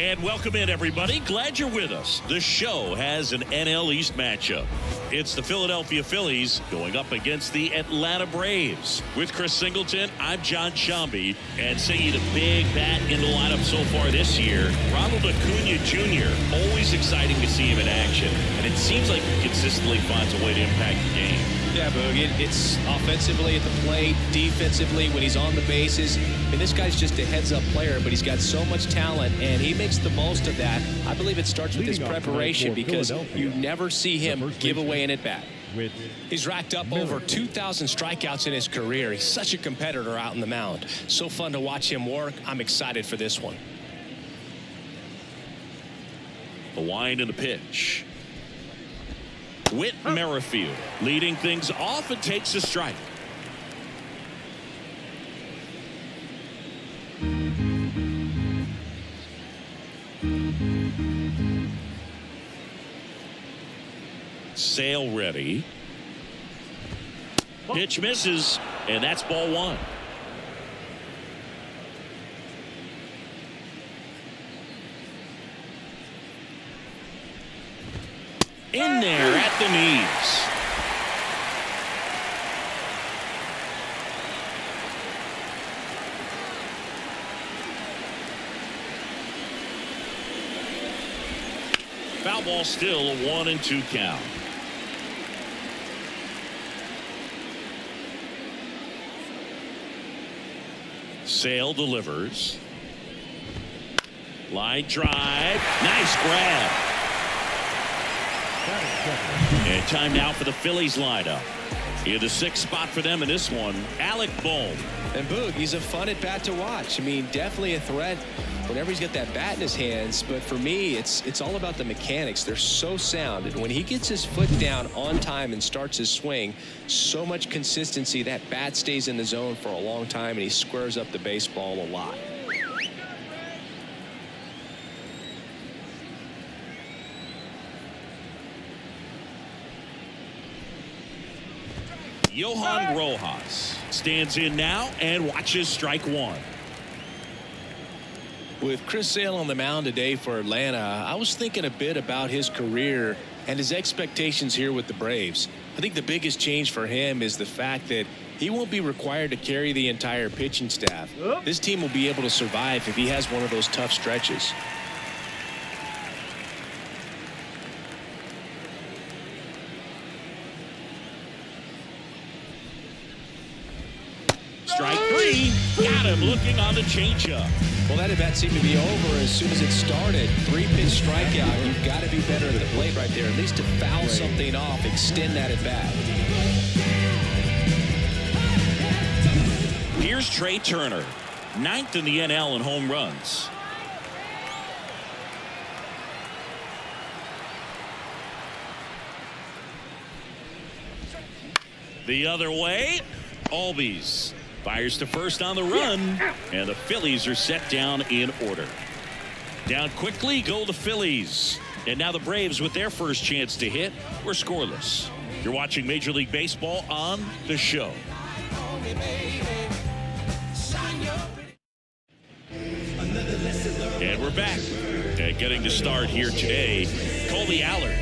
And welcome in, everybody. Glad you're with us. The show has an NL East matchup. It's the Philadelphia Phillies going up against the Atlanta Braves. With Chris Singleton, I'm John Shambi. And singing a big bat in the lineup so far this year, Ronald Acuna Jr. Always exciting to see him in action. And it seems like he consistently finds a way to impact the game. Yeah, Boog, it's offensively at the plate, defensively when he's on the bases. I mean, this guy's just a heads-up player, but he's got so much talent, and he makes the most of that. I believe it starts with his preparation because you never see him give away an at-bat. He's racked up over 2,000 strikeouts in his career. He's such a competitor out on the mound. So fun to watch him work. I'm excited for this one. The wind and the pitch. Whit Merrifield leading things off and takes a strike. Sale ready. Pitch misses, and that's ball one. In there at the knees. Foul ball, still a 1-2 count. Sale delivers. Line drive. Nice grab. And time now for the Phillies lineup. In the sixth spot for them in this one, Alec Bohm. And Boog, he's a fun at bat to watch. I mean, definitely a threat whenever he's got that bat in his hands. But for me, it's all about the mechanics. They're so sound. And when he gets his foot down on time and starts his swing, so much consistency. That bat stays in the zone for a long time, and he squares up the baseball a lot. Johan Rojas stands in now and watches strike one. With Chris Sale on the mound today for Atlanta, I was thinking a bit about his career and his expectations here with the Braves. I think the biggest change for him is the fact that he won't be required to carry the entire pitching staff. This team will be able to survive if he has one of those tough stretches. Strike three. Got him looking on the changeup. Well, that at bat seemed to be over as soon as it started. 3-pitch strikeout. You've got to be better at the plate right there, at least to foul something off, extend that at bat. Here's Trey Turner, 9th in the NL in home runs. The other way, Albies fires to first on the run, and the Phillies are set down in order. Down quickly go the Phillies, and now the Braves with their first chance to hit were scoreless. You're watching Major League Baseball on The Show. And we're back and getting to start here today, Colby Allard.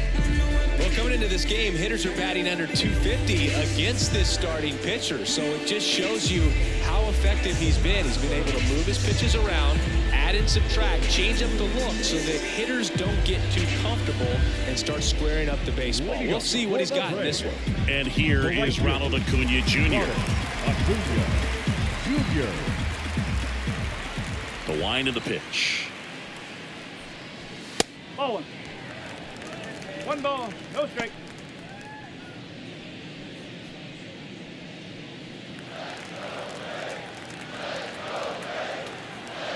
Well, coming into this game, hitters are batting under 250 against this starting pitcher. So it just shows you how effective he's been. He's been able to move his pitches around, add and subtract, change up the look so that hitters don't get too comfortable and start squaring up the baseball. We'll see what he's got in this one. And here is Ronald Acuna Jr. The wind of the pitch. Ball one. One ball, no strike.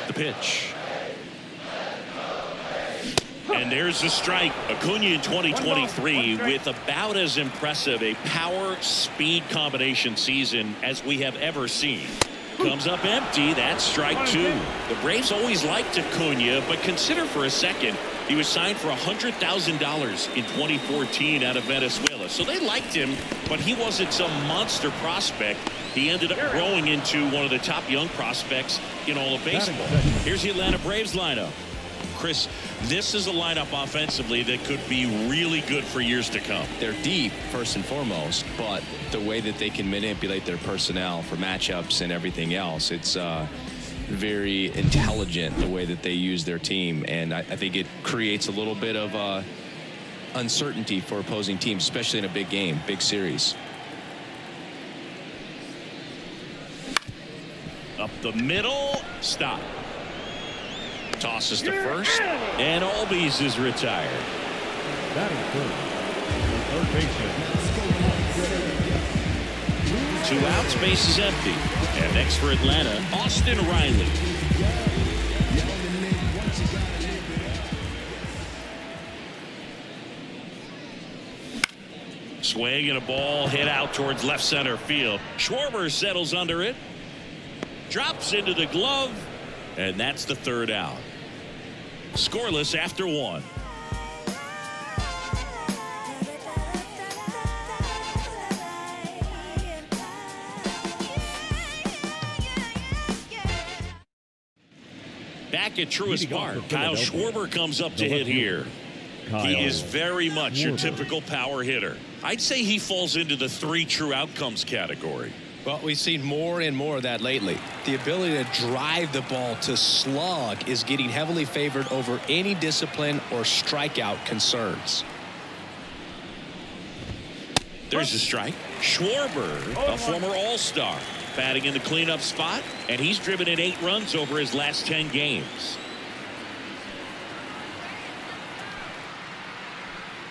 The pitch. And there's the strike. Acuna in 2023 with about as impressive a power speed combination season as we have ever seen. Comes up empty. That's strike two. The Braves always liked Acuna, but consider for a second he was signed for $100,000 in 2014 out of Venezuela. So they liked him, but he wasn't some monster prospect. He ended up growing into one of the top young prospects in all of baseball. Here's the Atlanta Braves lineup. Chris, this is a lineup offensively that could be really good for years to come. They're deep, first and foremost, but the way that they can manipulate their personnel for matchups and everything else, it's very intelligent the way that they use their team, and I think it creates a little bit of uncertainty for opposing teams, especially in a big game, big series. Up the middle, stop. Tosses to first, and Albies is retired. That is good. Third baseman. 2 outs, base is empty. And next for Atlanta, Austin Riley. Swing and a ball hit out towards left center field. Schwarber settles under it. Drops into the glove. And that's the 3rd out. Scoreless after 1. Back at Truist Park, Kyle Schwarber comes up to hit here. He is very much your typical power hitter. I'd say he falls into the 3 true outcomes category. Well, we've seen more and more of that lately. The ability to drive the ball to slug is getting heavily favored over any discipline or strikeout concerns. There's a strike. Schwarber, a former All-Star, batting in the cleanup spot, and he's driven in 8 runs over his last 10 games.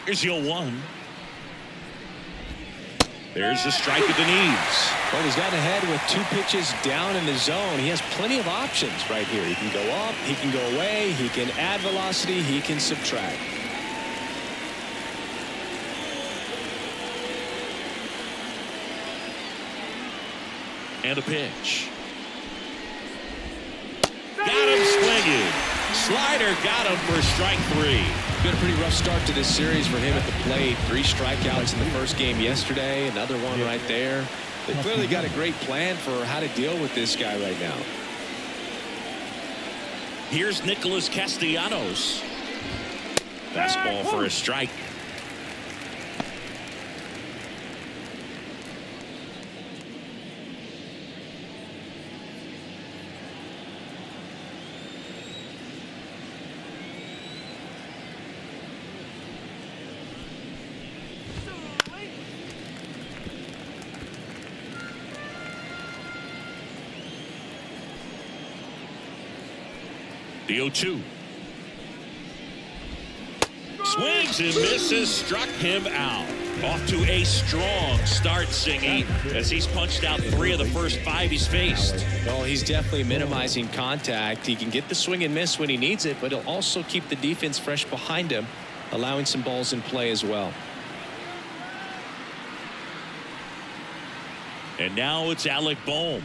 Here's the 0-1. There's a strike at the knees. Well, he's gotten ahead with 2 pitches down in the zone. He has plenty of options right here. He can go up, he can go away, he can add velocity, he can subtract. And a pitch. Got him swinging. Slider got him for strike 3. Been a pretty rough start to this series for him at the plate. 3 strikeouts in the first game yesterday. Another one right there. They clearly got a great plan for how to deal with this guy right now. Here's Nicholas Castellanos. Fastball for a strike. The 0-2. Swings and misses, struck him out. Off to a strong start, Singy, as he's punched out 3 of the first 5 he's faced. Well, he's definitely minimizing contact. He can get the swing and miss when he needs it, but he'll also keep the defense fresh behind him, allowing some balls in play as well. And now it's Alec Bohm.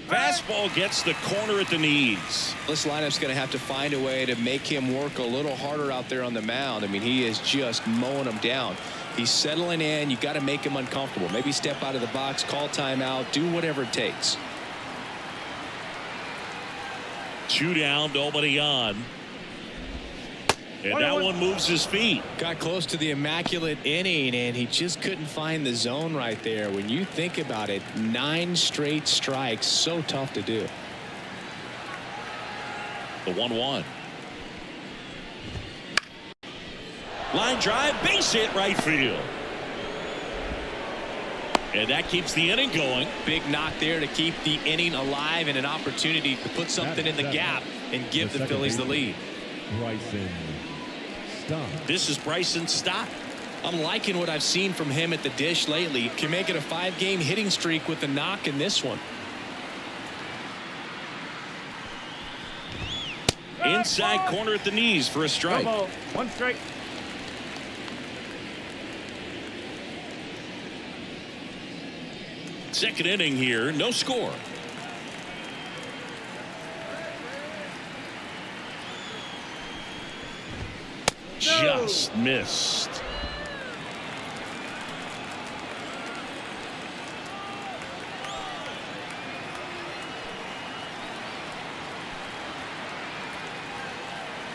Fastball gets the corner at the knees. This lineup's going to have to find a way to make him work a little harder out there on the mound. I mean, he is just mowing them down. He's settling in. You got to make him uncomfortable. Maybe step out of the box, call timeout, do whatever it takes. 2 down, nobody on. And that one moves his feet. Got close to the immaculate inning, and he just couldn't find the zone right there. When you think about it, 9 straight strikes, so tough to do. The 1-1. Line drive, base hit right field. And that keeps the inning going. Big knock there to keep the inning alive and an opportunity to put something in the gap and give the Phillies the lead. Bryson Stott. This is Bryson Stott. I'm liking what I've seen from him at the dish lately. Can make it a 5-game hitting streak with the knock in this one. Inside corner at the knees for a strike. 1 strike. Second inning here, no score. Just missed.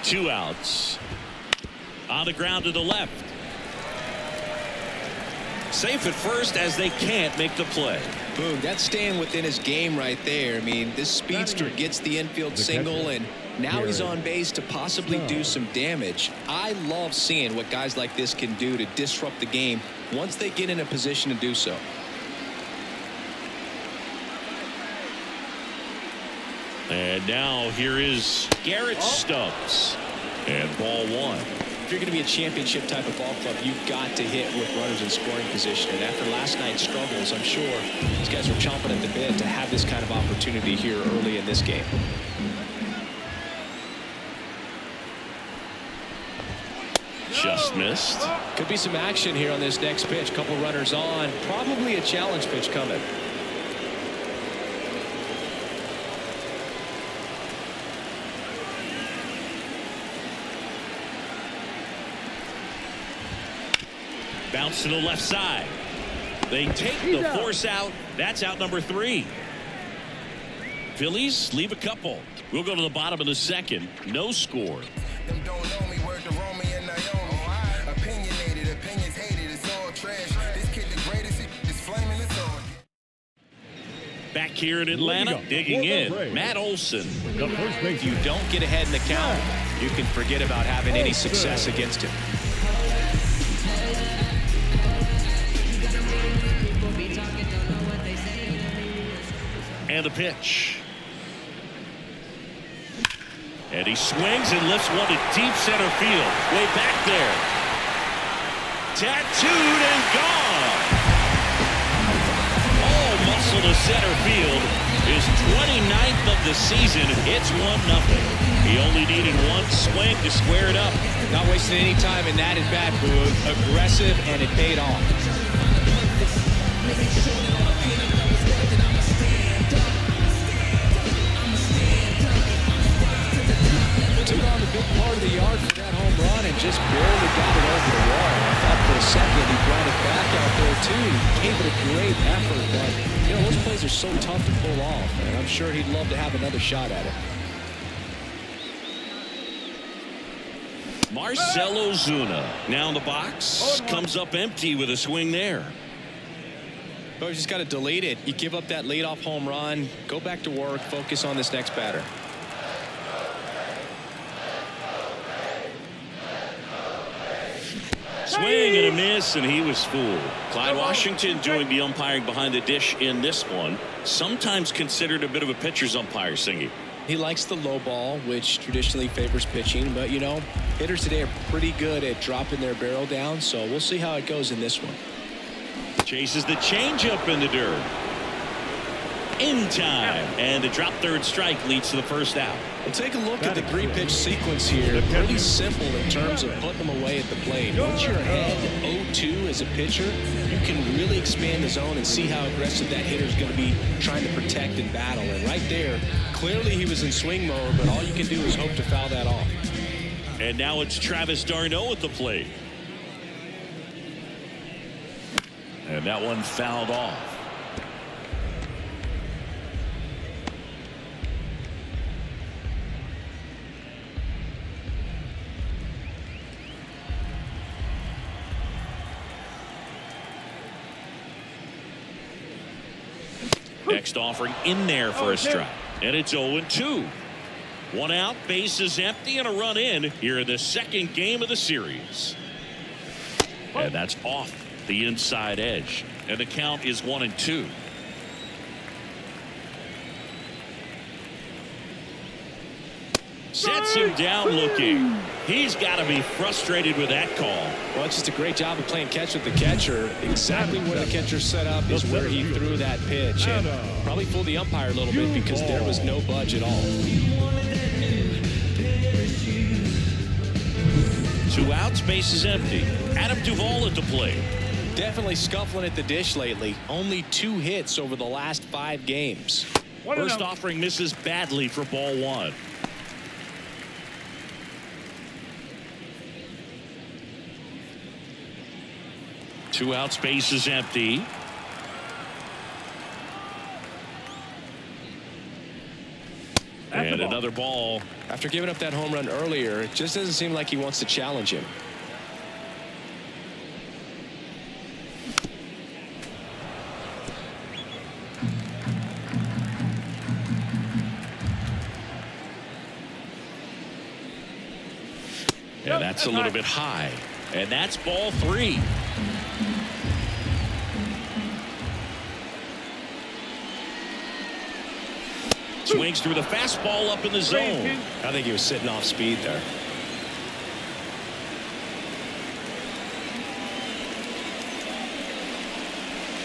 2 outs. On the ground to the left. Safe at first as they can't make the play. Boom, that's staying within his game right there. I mean, this speedster gets the infield single, and now he's on base to possibly do some damage. I love seeing what guys like this can do to disrupt the game once they get in a position to do so. And now here is Garrett Stubbs. And ball 1. If you're going to be a championship type of ball club, you've got to hit with runners in scoring position. And after last night's struggles, I'm sure these guys are chomping at the bit to have this kind of opportunity here early in this game. Just missed. Could be some action here on this next pitch. Couple runners on. Probably a challenge pitch coming. Bounce to the left side. They take the force out. That's out number 3. Phillies leave a couple. We'll go to the bottom of the second. No score. Them don't know me, word to Romy and Naomi. Opinionated, opinions hated, it's all trash. This kid the greatest, is flaming, it's all. Back here in Atlanta, digging in, Matt Olson. If you don't get ahead in the count, you can forget about having any success against him. And the pitch. And he swings and lifts one to deep center field. Way back there. Tattooed and gone. All muscle to center field. His 29th of the season. It's 1-0. He only needed one swing to square it up. Not wasting any time in that at-bat, Boog. Aggressive, and it paid off. Took on the big part of the yard for that home run and just barely got it over the wall. I thought for a second he brought it back out there too. Gave it a great effort, but you know those plays are so tough to pull off, and I'm sure he'd love to have another shot at it. Marcell Ozuna now in the box. Comes up empty with a swing there. But you just got to delete it. You give up that leadoff home run. Go back to work. Focus on this next batter. Swing and a miss, and he was fooled. Clyde Washington doing the umpiring behind the dish in this one. Sometimes considered a bit of a pitcher's umpire, Singy. He likes the low ball, which traditionally favors pitching. But, you know, hitters today are pretty good at dropping their barrel down. So we'll see how it goes in this one. Chases the changeup in the dirt. In time. And the drop third strike leads to the first out. We'll take a look at the 3-pitch sequence here. Pretty simple in terms of putting them away at the plate. Once you're ahead 0-2 as a pitcher, you can really expand the zone and see how aggressive that hitter is going to be trying to protect and battle. And right there, clearly he was in swing mode, but all you can do is hope to foul that off. And now it's Travis d'Arnaud at the plate. And that one fouled off. Next offering in there for a strike. And it's 0-2. 1 out, bases empty, and a run in here in the second game of the series. And that's off the inside edge. And the count is 1-2. Sets him down looking. He's got to be frustrated with that call. Well, it's just a great job of playing catch with the catcher. Exactly where the catcher set up is where he threw that pitch. And probably fooled the umpire a little bit because there was no budge at all. 2 outs, bases empty. Adam Duvall at the plate. Definitely scuffling at the dish lately. Only 2 hits over the last 5 games. First offering misses badly for ball 1. Two outs, bases empty. And another ball. After giving up that home run earlier, it just doesn't seem like he wants to challenge him. And that's a little bit high. And that's ball 3. Swings through the fastball up in the zone. I think he was sitting off speed there.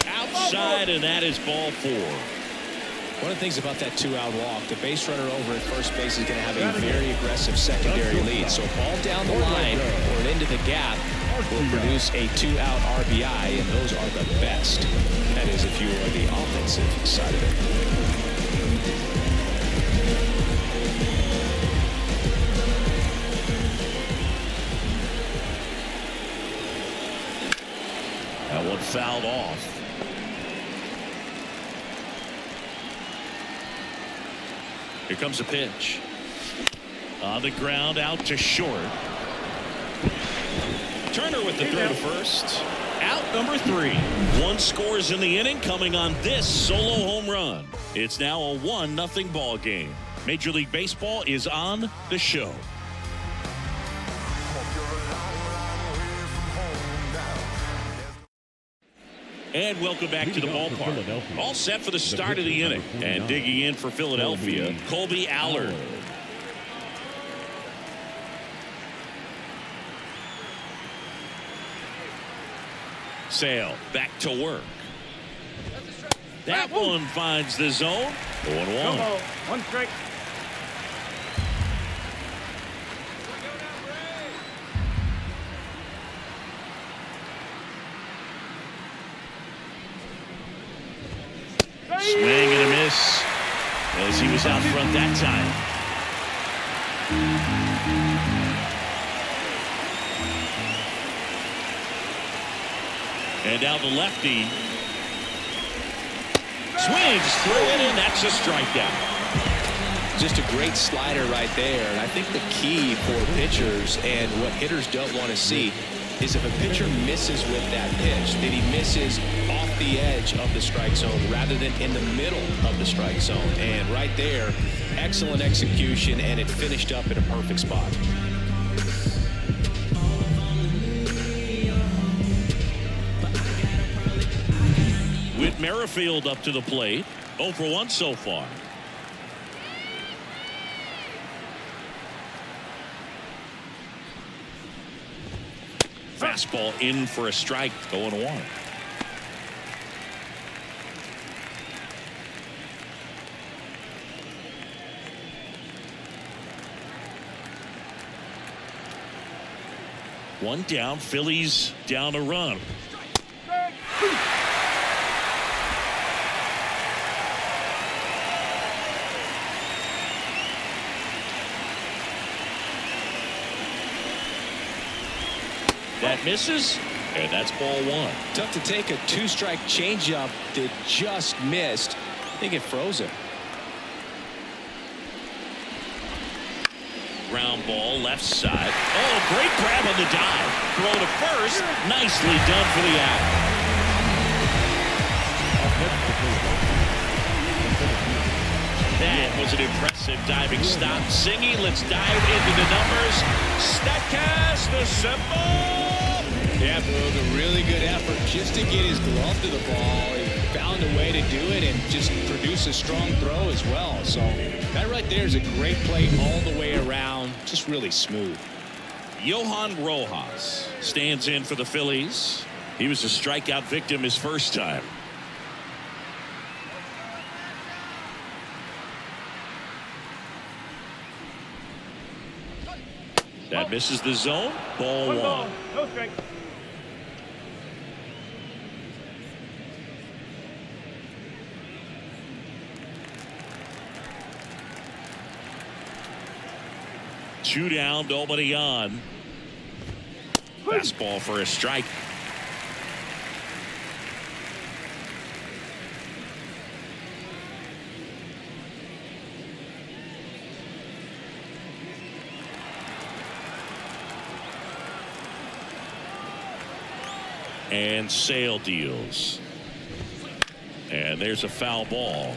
Outside, and that is ball 4. One of the things about that 2-out walk, the base runner over at first base is going to have a very aggressive secondary lead. So a ball down the line or into the gap will produce a 2-out RBI, and those are the best. That is if you are the offensive side of it. That one fouled off. Here comes a pitch. On the ground, out to short. Turner with the throw to first. Out number 3. 1 scores in the inning, coming on this solo home run. It's now a 1-0 ball game. Major League Baseball is on the show. And welcome back to the ballpark. All set for the start of the inning. And digging in for Philadelphia, Colby Allard. Sale back to work. That one finds the zone. 0-1. 1 strike. Swing and a miss as he was out front that time. And now the lefty swings through it, and that's a strikeout. Just a great slider right there. And I think the key for pitchers and what hitters don't want to see is if a pitcher misses with that pitch, that he misses off the edge of the strike zone rather than in the middle of the strike zone. And right there, excellent execution, and it finished up in a perfect spot. With Merrifield up to the plate, 0 for 1 so far. Fastball in for a strike, 0-1. One down, Phillies down a run. That misses, and that's ball 1. Tough to take a 2-strike changeup that just missed. I think it froze him. Ground ball left side. Oh, great grab on the dive. Throw to first. Nicely done for the out. That was an impressive diving stop. Singy, let's dive into the numbers. Statcast, the symbol. Yeah, it was a really good effort just to get his glove to the ball. He found a way to do it and just produce a strong throw as well. So that right there is a great play all the way around. Just really smooth. Johan Rojas stands in for the Phillies. He was a strikeout victim his first time. That misses the zone. Ball 1. No strike. Two down, nobody on. Fastball for a strike. and Sale deals. And there's a foul ball.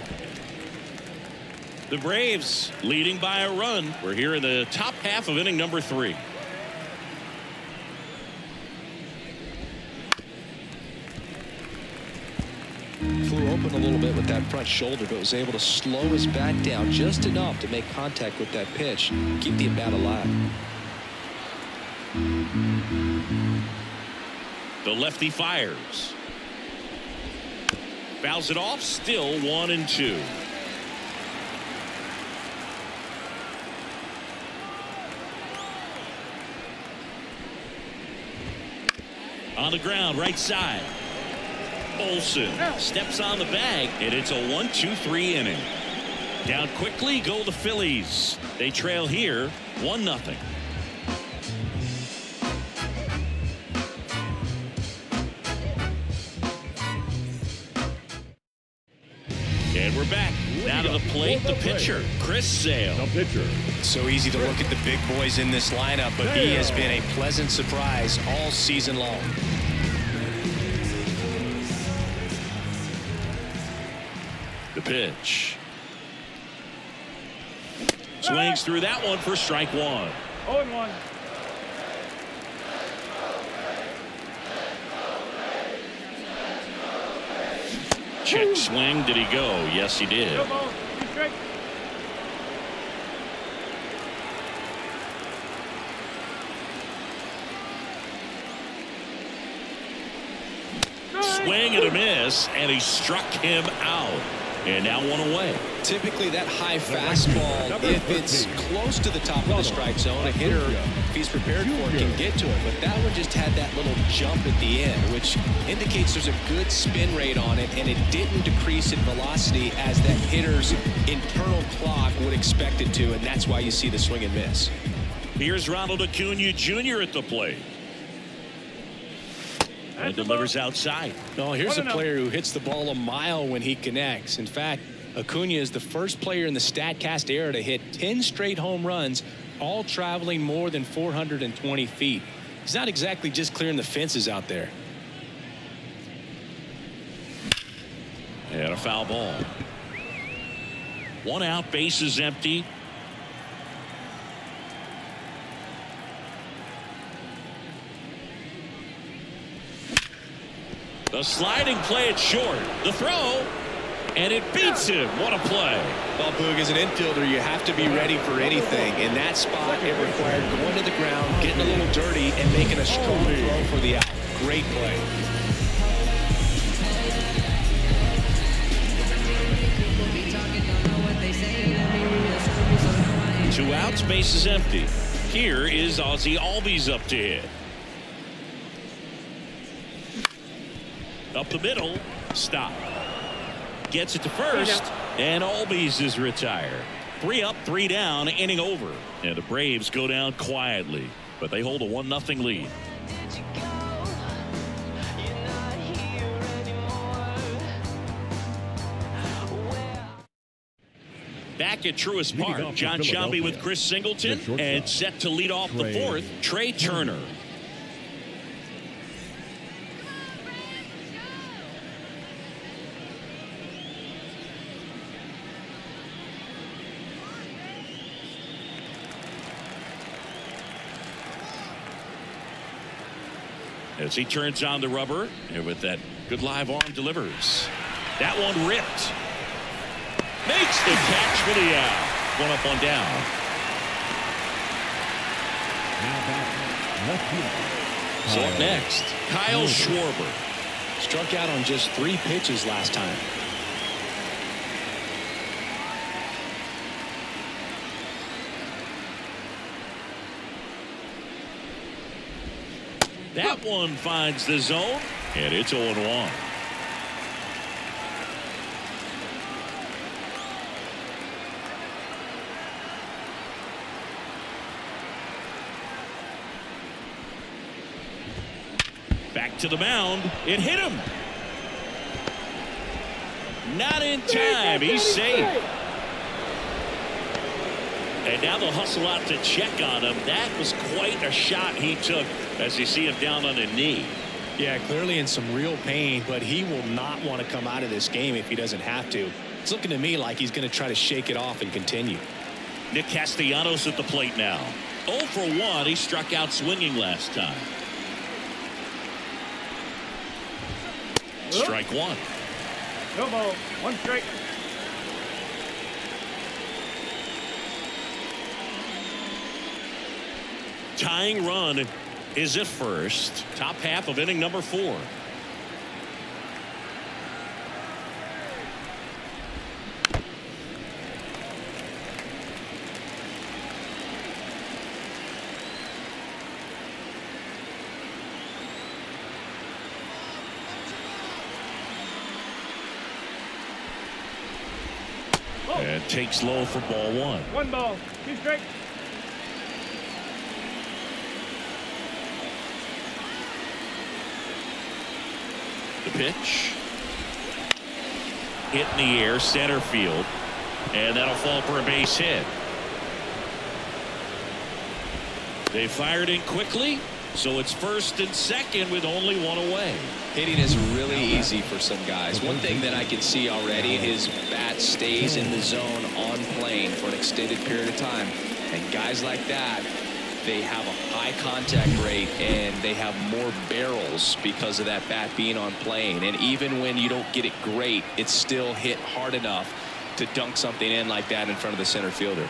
The Braves leading by a run. We're here in the top half of inning number 3. Flew open a little bit with that front shoulder, but was able to slow his bat down just enough to make contact with that pitch, keep the at-bat alive. The lefty fires. Fouls it off, still 1-2. On the ground, right side. Olsen steps on the bag, and it's a 1-2-3 inning. Down quickly go the Phillies. They trail here 1-0. And we're back. Now to the plate, the pitcher, Chris Sale. The pitcher. So easy to look at the big boys in this lineup, but he has been a pleasant surprise all season long. The pitch. Swings through that one for strike 1. 0-1. Check swing. Did he go? Yes, he did. Go ball. Strike. Swing and a miss, and he struck him out. And now 1 away. Typically that high fastball, if it's close to the top of the strike zone, a hitter, if he's prepared for it, can get to it. But that one just had that little jump at the end, which indicates there's a good spin rate on it, and it didn't decrease in velocity as that hitter's internal clock would expect it to, and that's why you see the swing and miss. Here's Ronald Acuna Jr. at the plate. And delivers outside. No, here's a player who hits the ball a mile when he connects. In fact, Acuna is the first player in the StatCast era to hit 10 straight home runs, all traveling more than 420 feet. He's not exactly just clearing the fences out there. And a foul ball. 1 out, bases empty. The sliding play at short. The throw. And it beats him. What a play. Well, Boog, as an infielder, you have to be ready for anything. In that spot, it required going to the ground, getting a little dirty, and making a strong throw for the out. Great play. Two outs, bases empty. Here is Ozzie Albies up to hit. Up the middle, stop. Gets it to first, and Albies is retired. 3 up, 3 down, inning over. And the Braves go down quietly, but they hold a 1-0 lead. Back at Truist Park, John Sciambi with Chris Singleton, and set to lead off the 4th, Trey Turner. As he turns on the rubber, and with that good live arm delivers. That one ripped. Makes the catch for the out. 1 up, 1 down. So up next, Kyle Schwarber. Struck out on just 3 pitches last time. That one finds the zone, and it's 0-1. Back to the mound. It hit him. Not in time. He's safe. And now they'll hustle out to check on him. That was quite a shot he took as you see him down on the knee. Yeah, clearly in some real pain, but he will not want to come out of this game if he doesn't have to. It's looking to me like he's going to try to shake it off and continue. Nick Castellanos at the plate now. 0 for 1. He struck out swinging last time. Strike one. No ball. 1 strike. Tying run is at first. Top half of inning number 4. And takes low for ball 1. 1 ball. 2 strikes. The pitch. Hit in the air, center field. And that'll fall for a base hit. They fired in quickly, so it's first and second with only 1 away. Hitting is really easy for some guys. One thing that I can see already, his bat stays in the zone on plane for an extended period of time. And guys like that, they have a high contact rate and they have more barrels because of that bat being on plane. And even when you don't get it great, it's still hit hard enough to dunk something in like that in front of the center fielder.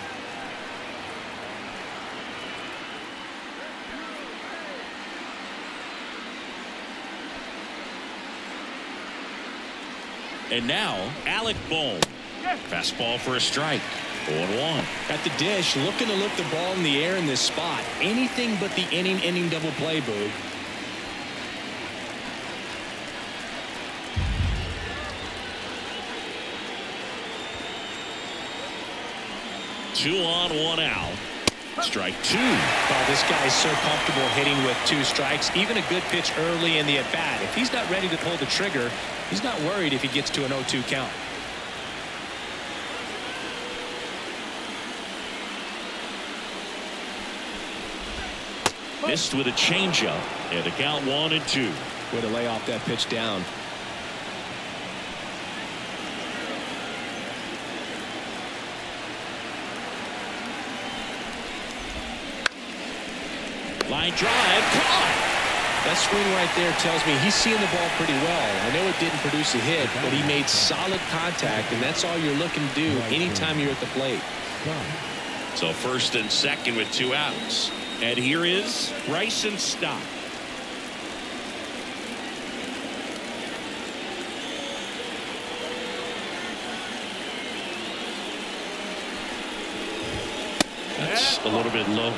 And now Alec Bohm. Fastball for a strike. 0-1. At the dish, looking to lift the ball in the air in this spot. Anything but the inning double play, Boog. Two on, 1 out. Strike 2. Oh, this guy's so comfortable hitting with 2 strikes. Even a good pitch early in the at-bat. If he's not ready to pull the trigger, he's not worried if he gets to an 0-2 count. Missed with a changeup. And a count 1-2. Way to lay off that pitch down. Line drive, caught. That swing right there tells me he's seeing the ball pretty well. I know it didn't produce a hit, but he made solid contact, and that's all you're looking to do anytime you're at the plate. So first and second with 2 outs. And here is Bryson Stott. That's a little bit low.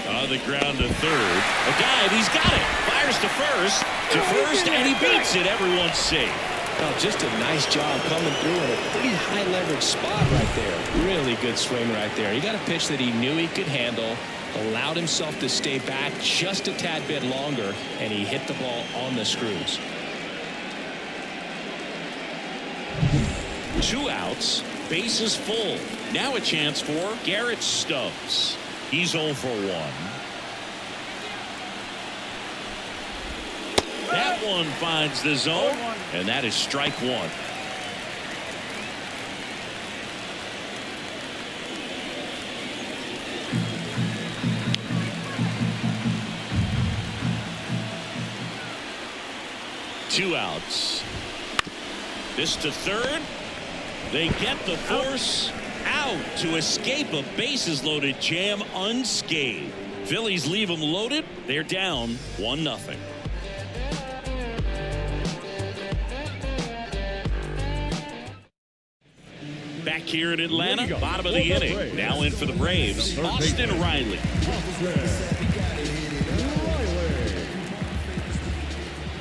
On the ground to third. A dive, he's got it. Fires to first, and he beats it. Everyone's safe. Oh, just a nice job coming through in a pretty high leverage spot right there. Really good swing right there. He got a pitch that he knew he could handle, allowed himself to stay back just a tad bit longer, and he hit the ball on the screws. 2 outs, bases full. Now a chance for Garrett Stubbs. He's 0 for 1. That one finds the zone, and that is strike 1. Two outs. This to third. They get the force out to escape a bases loaded jam unscathed. Phillies leave them loaded. They're down 1-0. Back here in Atlanta, bottom of the inning. Now in for the Braves, Austin Riley.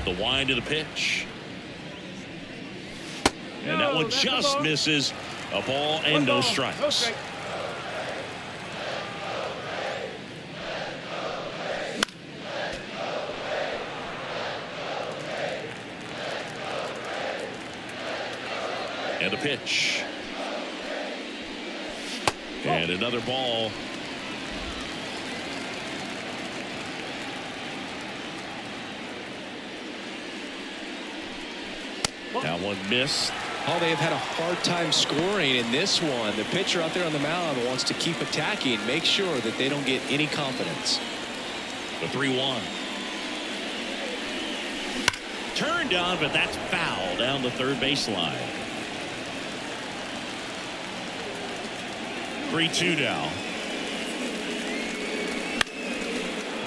The wind of the pitch. And that one just misses. A ball and no strikes. And a pitch. And another ball. That one missed. Oh, they have had a hard time scoring in this one. The pitcher out there on the mound wants to keep attacking, make sure that they don't get any confidence. The 3-1. Turned on, but that's foul down the third baseline. 3-2 now.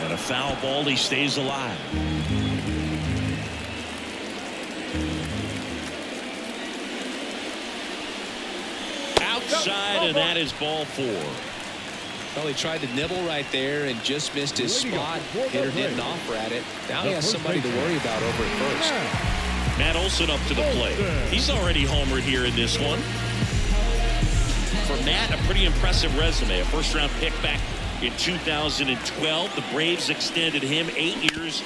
And a foul ball. He stays alive. Outside, and that is ball 4. Well, he tried to nibble right there and just missed his spot. Hitter didn't offer at it. Now he has somebody to worry about over at first. Matt Olson up to the plate. He's already homered here in this one. For Matt, a pretty impressive resume. A first-round pick back in 2012. The Braves extended him 8 years,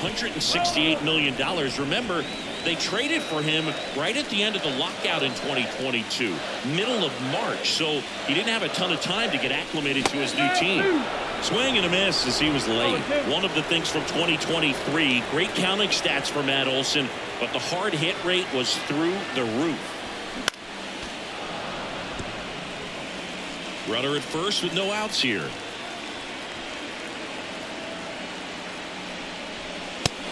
$168 million. Remember, they traded for him right at the end of the lockout in 2022, middle of March, so he didn't have a ton of time to get acclimated to his new team. Swing and a miss as he was late. One of the things from 2023, great counting stats for Matt Olson, but the hard hit rate was through the roof. Runner at first with no outs here.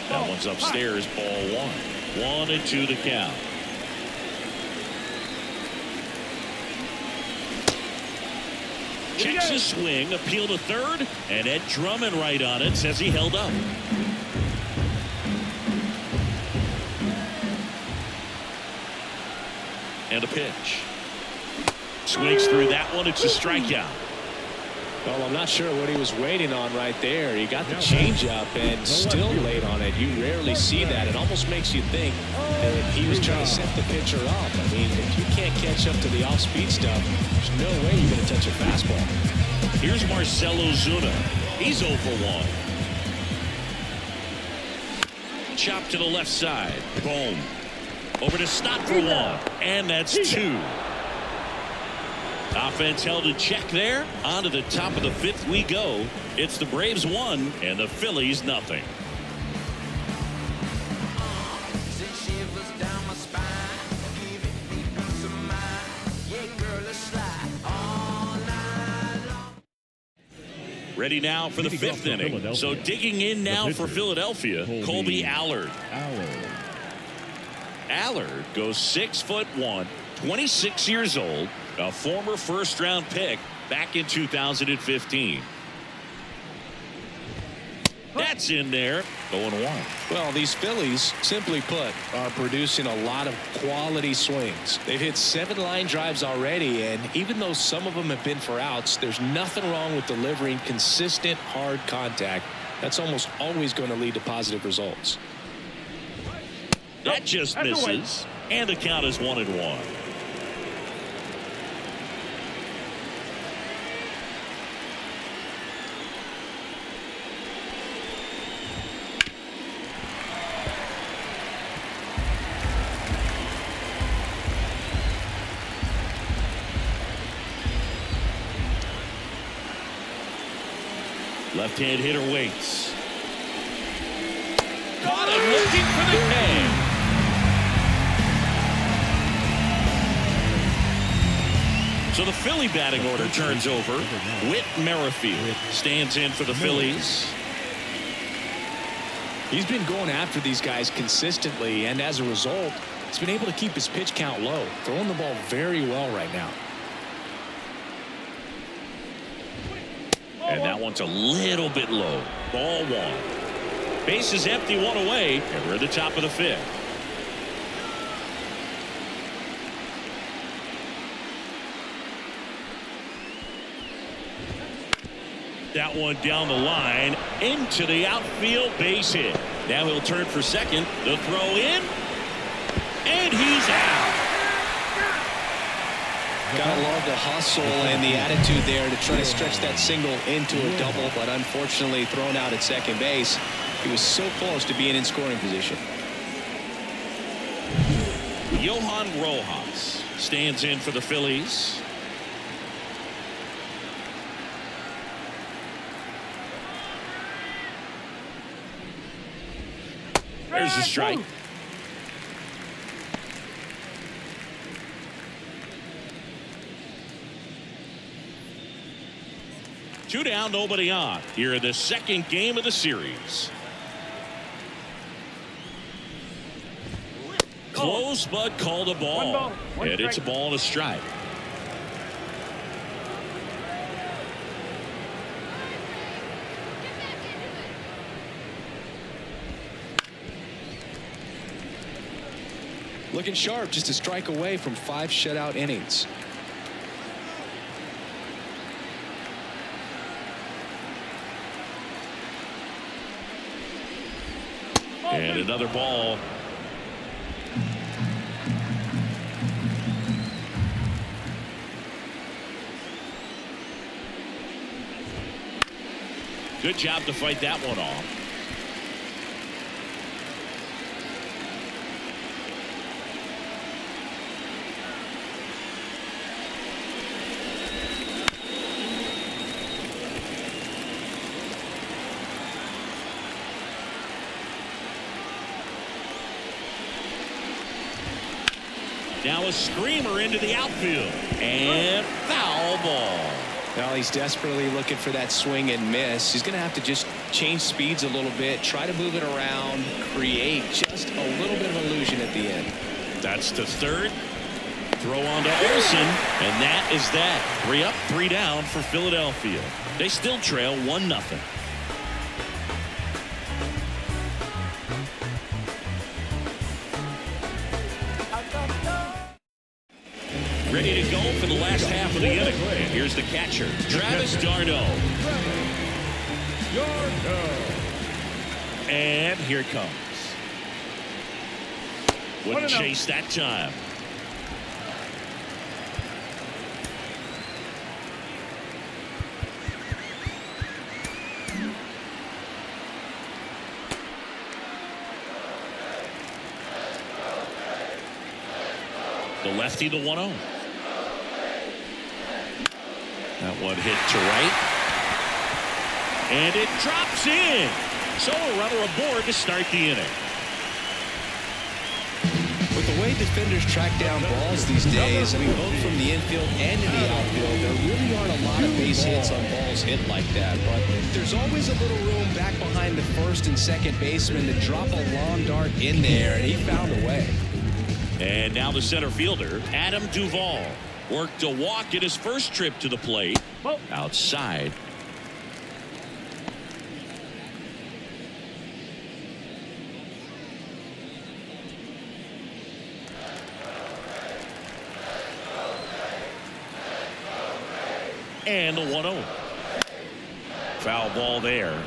That one's upstairs, ball 1. 1-2 the count. Checks his swing, appeal to third, and Ed Drummond right on it, says he held up. And a pitch. Swings through that one. It's a strikeout. Well, I'm not sure what he was waiting on right there. He got the changeup and still late on it. You rarely see that. It almost makes you think that he was trying to set the pitcher up. I mean, if you can't catch up to the off-speed stuff, there's no way you're going to touch a fastball. Here's Marcell Ozuna. He's 0 for 1. Chop to the left side. Boom. Over to Stott for 1. And that's 2. Offense held in check there. On to the top of the 5th we go. It's the Braves 1 and the Phillies nothing. Ready now for the 5th inning. So digging in now for Philadelphia, Colby Allard. Allard goes 6'1", 26 years old. A former first-round pick back in 2015. That's in there. 0-1. Well, these Phillies, simply put, are producing a lot of quality swings. They've hit 7 line drives already, and even though some of them have been for outs, there's nothing wrong with delivering consistent, hard contact. That's almost always going to lead to positive results. That just misses, and the count is 1-1. Left-hand hitter waits. Caught him looking for the K. So the Philly batting order turns over. Whit Merrifield stands in for the Phillies. He's been going after these guys consistently, and as a result, he's been able to keep his pitch count low, throwing the ball very well right now. And that one's a little bit low. Ball 1. Base is empty, 1 away, and we're at the top of the 5th. That one down the line into the outfield, base hit. Now he'll turn for second. The throw in, and he's out. Gotta love the hustle and the attitude there to try to stretch that single into a double, but unfortunately thrown out at second base. He was so close to being in scoring position. Johan Rojas stands in for the Phillies. There's a strike. Two down, nobody on. Here in the second game of the series. Close, but called a ball. And it's a ball and a strike. Looking sharp, just a strike away from 5 shutout innings. And another ball. Good job to fight that one off. Now a screamer into the outfield. And foul ball. Well, he's desperately looking for that swing and miss. He's going to have to just change speeds a little bit, try to move it around, create just a little bit of illusion at the end. That's the third. Throw on to Olsen, and that is that. 3 up, 3 down for Philadelphia. They still trail 1-0. Ready to go for the last half of the inning. Here's the catcher, Travis d'Arnaud. And here it comes. Wouldn't chase that time. The lefty, the 1-0. That one hit to right. And it drops in. So a runner aboard to start the inning. With the way defenders track down balls these days, I mean, both from the infield and in the outfield, there really aren't a lot of base hits on balls hit like that. But there's always a little room back behind the first and second baseman to drop a long dart in there, and he found a way. And now the center fielder, Adam Duvall, worked a walk in his first trip to the plate. Outside. And the 1-0. Foul ball there.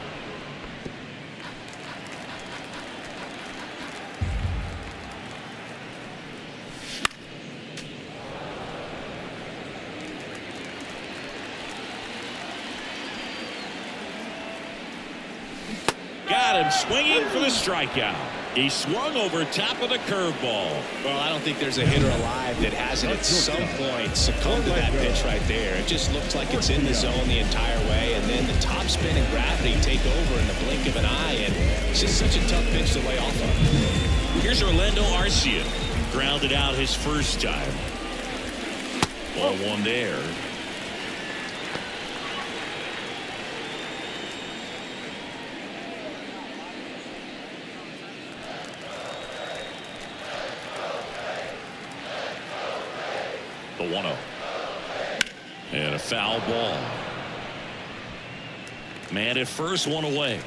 Got him swinging for the strikeout. He swung over top of the curveball. Well, I don't think there's a hitter alive that hasn't at some point succumbed to that pitch right there. It just looks like it's in the zone the entire way, and then the top spin and gravity take over in the blink of an eye, and it's just such a tough pitch to lay off of. Here's Orlando Arcia. Grounded out his first time. Ball one there. The 1-0. And a foul ball. Man at first, one away.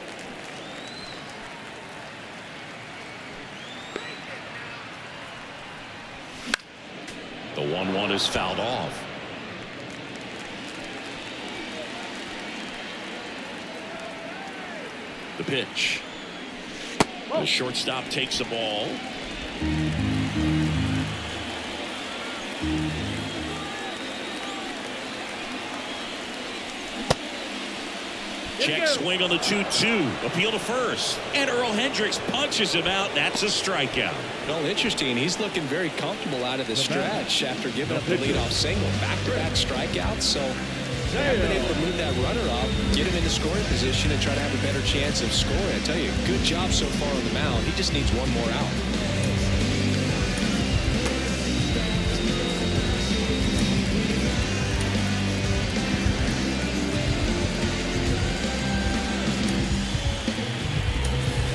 The 1-1 is fouled off. The pitch. The shortstop takes the ball. Check swing on the 2-2. Appeal to first. And Earl Hendricks punches him out. That's a strikeout. Well, interesting. He's looking very comfortable out of the stretch after giving up the leadoff single. Back-to-back strikeouts. So they've been able to move that runner up, get him into scoring position, and try to have a better chance of scoring. I tell you, good job so far on the mound. He just needs one more out.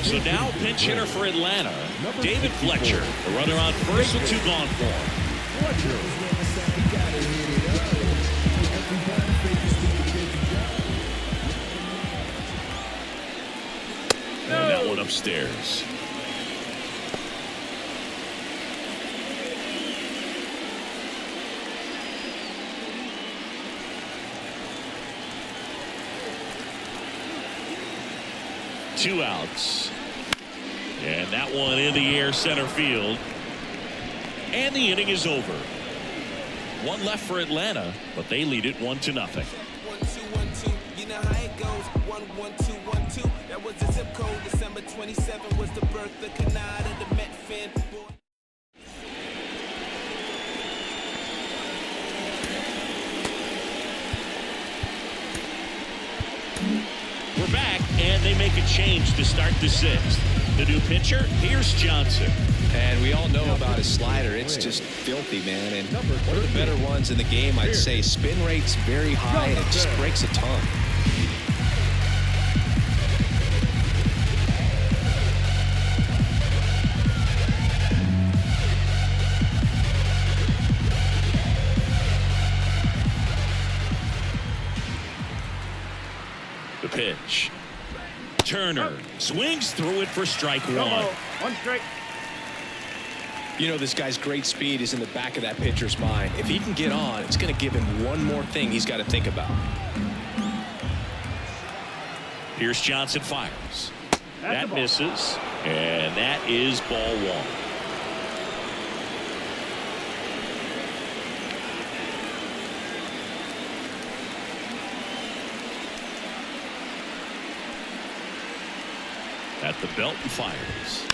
So now pinch hitter for Atlanta, David Fletcher. The runner on first with 2 gone for him. And that one upstairs. Two outs. And that one in the air center field. And the inning is over. One left for Atlanta, but they lead it 1-0. 1-2-1-2. You know how it goes. 1-1-2-1-2. That was the zip code. December 27 was the birth of Canada, the Met fan. We're back, and they make a change to start the 6th. The new pitcher, here's Johnson. And we all know about his slider. It's just filthy, man. And one of the better ones in the game, I'd say. Spin rate's very high, and it just breaks a ton. The pitch. Turner swings through it for strike 1. One strike. You know, this guy's great speed is in the back of that pitcher's mind. If he can get on, it's going to give him one more thing he's got to think about. Here's Johnson fires. That misses. And that is ball 1. At the belt and fires.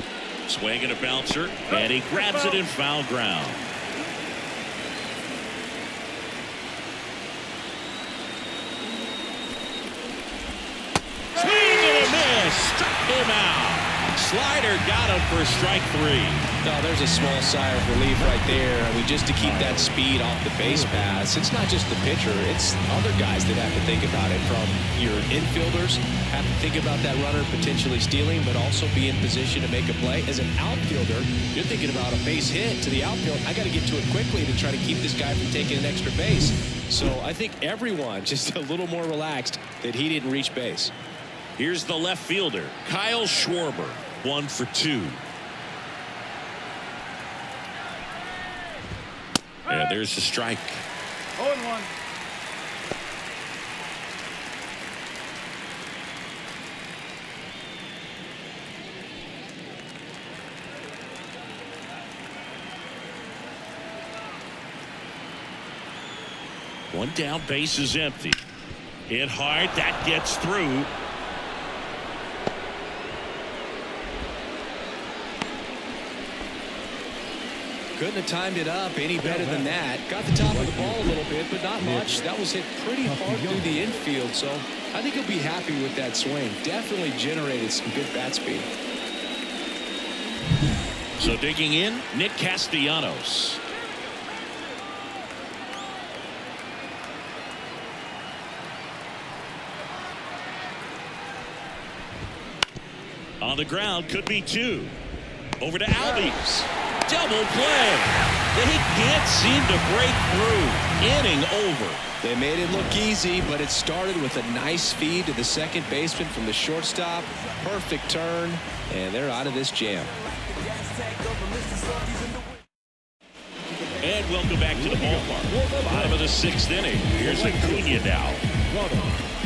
Swing and a bouncer, and he grabs it in foul ground. Swing and a miss. Struck him out. Slider got him for strike 3. No, there's a small sigh of relief right there. I mean, just to keep that speed off the base paths. It's not just the pitcher. It's other guys that have to think about it. From your infielders, have to think about that runner potentially stealing, but also be in position to make a play. As an outfielder, you're thinking about a base hit to the outfield. I got to get to it quickly to try to keep this guy from taking an extra base. So I think everyone just a little more relaxed that he didn't reach base. Here's the left fielder, Kyle Schwarber. 1 for 2. And there's the strike. 0-1. One down, base is empty. Hit hard, that gets through. Couldn't have timed it up any better than that. Got the top of the ball a little bit, but not much. That was hit pretty hard through the infield, so I think he'll be happy with that swing. Definitely generated some good bat speed. So digging in, Nick Castellanos. On the ground, could be 2. Over to Albies. Double play. They can't seem to break through. Inning over. They made it look easy, but it started with a nice feed to the second baseman from the shortstop. Perfect turn, and they're out of this jam. And welcome back to the ballpark. Bottom of the 6th inning. Here's Acuna now.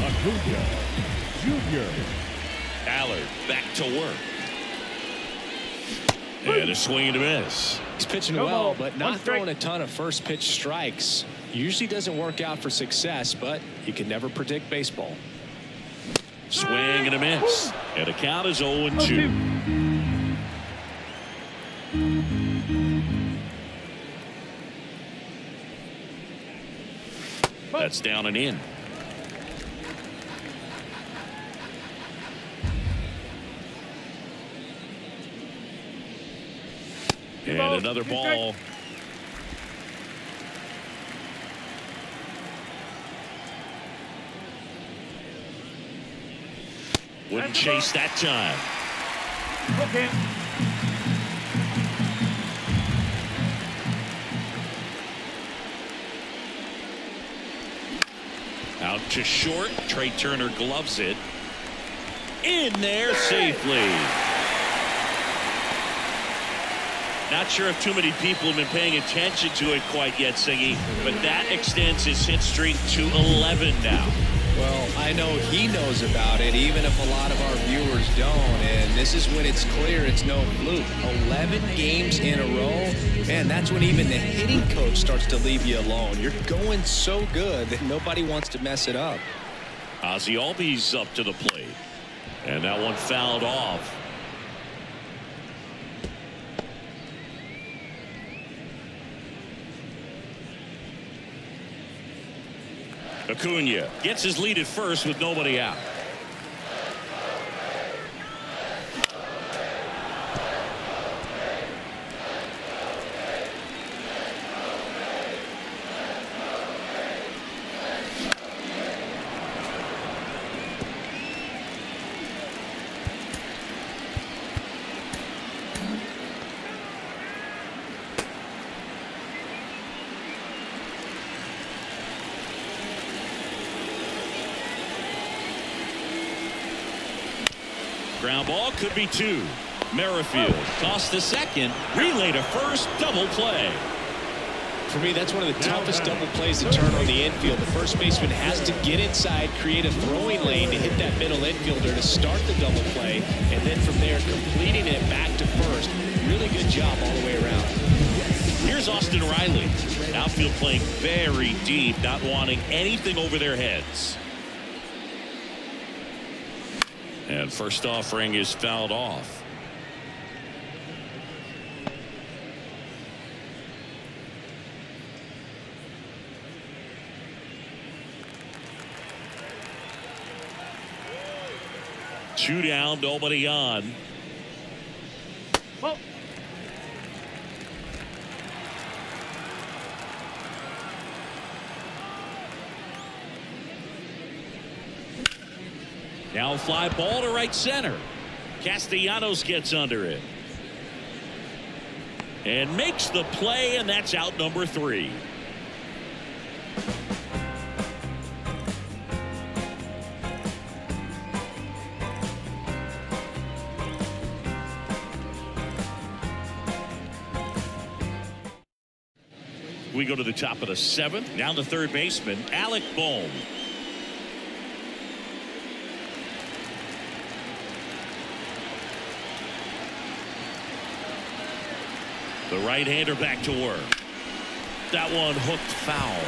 Acuna Jr. Allard back to work. And a swing and a miss. He's pitching well, but not throwing a ton of first pitch strikes. Usually doesn't work out for success, but you can never predict baseball. Swing and a miss. And the count is 0-2. That's down and in. And another ball. Wouldn't chase that time. Okay. Out to short. Trey Turner gloves it. In there safely. Not sure if too many people have been paying attention to it quite yet, Singy, but that extends his hit streak to 11 now. Well, I know he knows about it, even if a lot of our viewers don't. And this is when it's clear it's no fluke. 11 games in a row. Man, that's when even the hitting coach starts to leave you alone. You're going so good that nobody wants to mess it up. Ozzie Albies up to the plate. And that one fouled off. Acuna gets his lead at first with nobody out. Ground ball could be two. Merrifield tossed to second. Relay to first. Double play. For me, that's one of the toughest double plays to turn on the infield. The first baseman has to get inside, create a throwing lane to hit that middle infielder to start the double play, and then from there completing it back to first. Really good job all the way around. Here's Austin Riley. Outfield playing very deep, not wanting anything over their heads. And first offering is fouled off. Two down, nobody on. Oh. Now a fly ball to right center. Castellanos gets under it. And makes the play, and that's out number 3. We go to the top of the 7th. Down to third baseman, Alec Bohm. The right-hander back to work. That one hooked foul.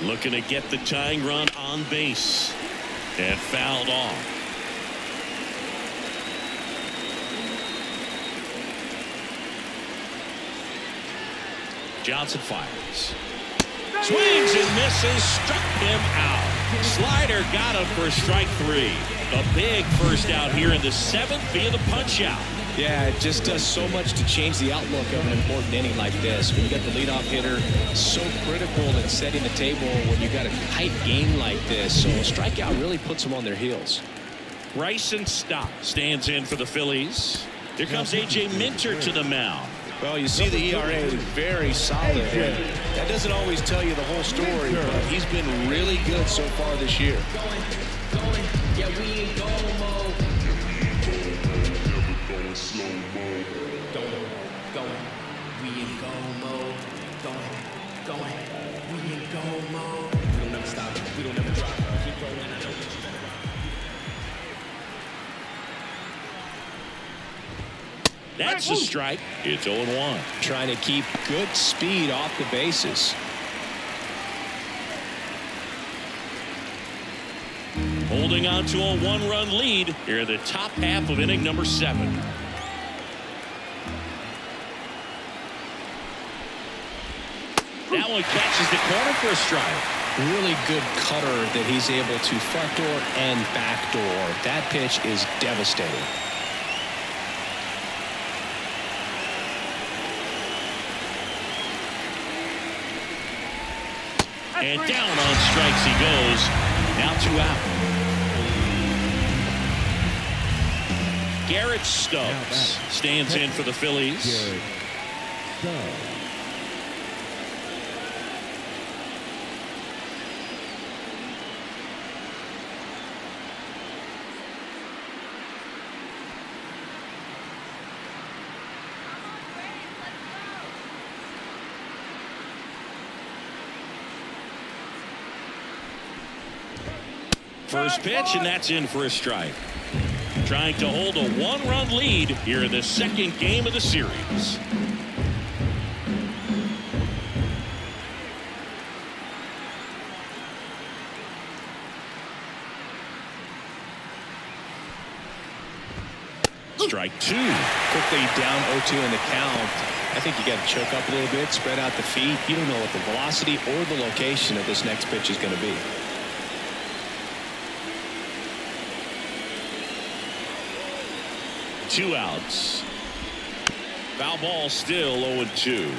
Looking to get the tying run on base. And fouled off. Johnson fires. Swings and misses. Struck him out. Slider got him for strike 3. A big first out here in the 7th via the punch out. Yeah, it just does so much to change the outlook of an important inning like this. When you got the leadoff hitter, so critical in setting the table when you got a tight game like this. So a strikeout really puts them on their heels. Bryson Stott stands in for the Phillies. Here comes A.J. Minter to the mound. Well, you see the ERA very solid. And that doesn't always tell you the whole story, but he's been really good so far this year. Yeah, we in go mode. Going. We in go mode. Going. We in go mode. We don't never stop. We don't never drop. Keep rolling. I know what you better. That's a strike. It's 0-1. Trying to keep good speed off the bases. Holding on to a 1-run lead here in the top half of inning number 7. That one catches the corner for a strike. Really good cutter that he's able to front door and back door. That pitch is devastating. And down on strikes he goes. Now 2 out. Garrett Stubbs stands in for the Phillies. First pitch, and that's in for a strike. Trying to hold a 1-run lead here in the second game of the series. Strike 2. Quickly down 0-2 in the count. I think you got to choke up a little bit, spread out the feet. You don't know what the velocity or the location of this next pitch is going to be. Two outs. Foul ball, still 0-2.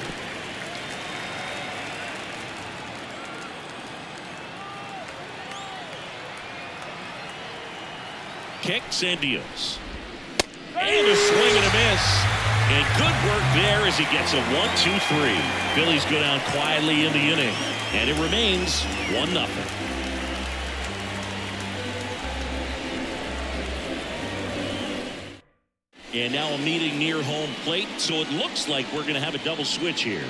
Kicks and deals. And a swing and a miss. And good work there as he gets a 1-2-3. Phillies go down quietly in the inning. And it remains 1-0. And now a meeting near home plate, so it looks like we're going to have a double switch here.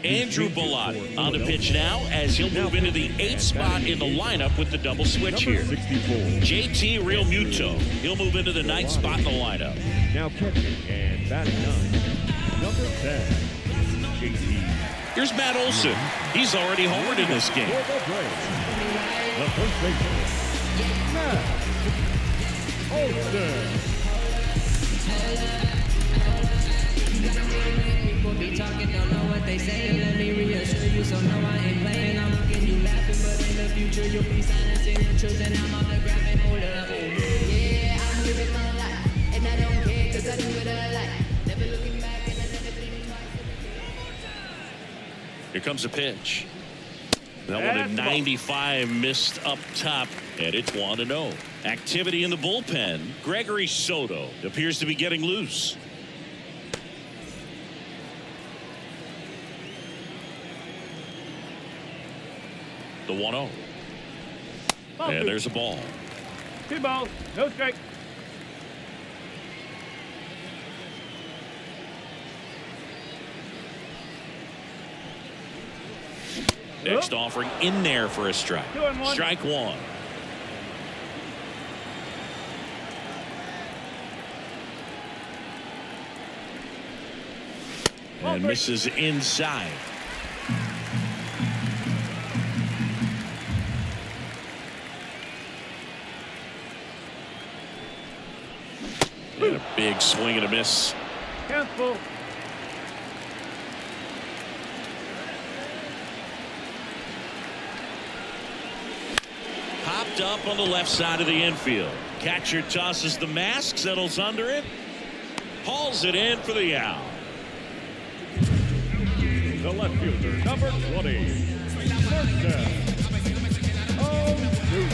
Andrew Bellatti on the pitch now as he'll move into the 8th spot in the lineup with the double switch here. JT Realmuto, he'll move into the 9th spot in the lineup. Now catching and batting 9, number 10, JT. Here's Matt Olson. He's already homered in this game. The first baseman, Matt Olson. Be talking, don't know what they say. Let me reassure you, so no, I ain't playing. I'm looking, you laughing, but in the future you'll be silencing the truth, and I'm on the grab and hold up. Yeah, I'm living my life, and I don't care, cause I do it a lot. Never looking back, and I never think twice. Here comes a pitch. That one at 95 missed up top, and it's 1-0. Activity in the bullpen. Gregory Soto appears to be getting loose. The 1-0. And there's a ball. 2 balls, no strike. Next offering in there for a strike. 2-1. Strike 1. And misses inside. And a big swing and a miss. Cancel. Popped up on the left side of the infield. Catcher tosses the mask, settles under it, hauls it in for the out. The left fielder, number 20,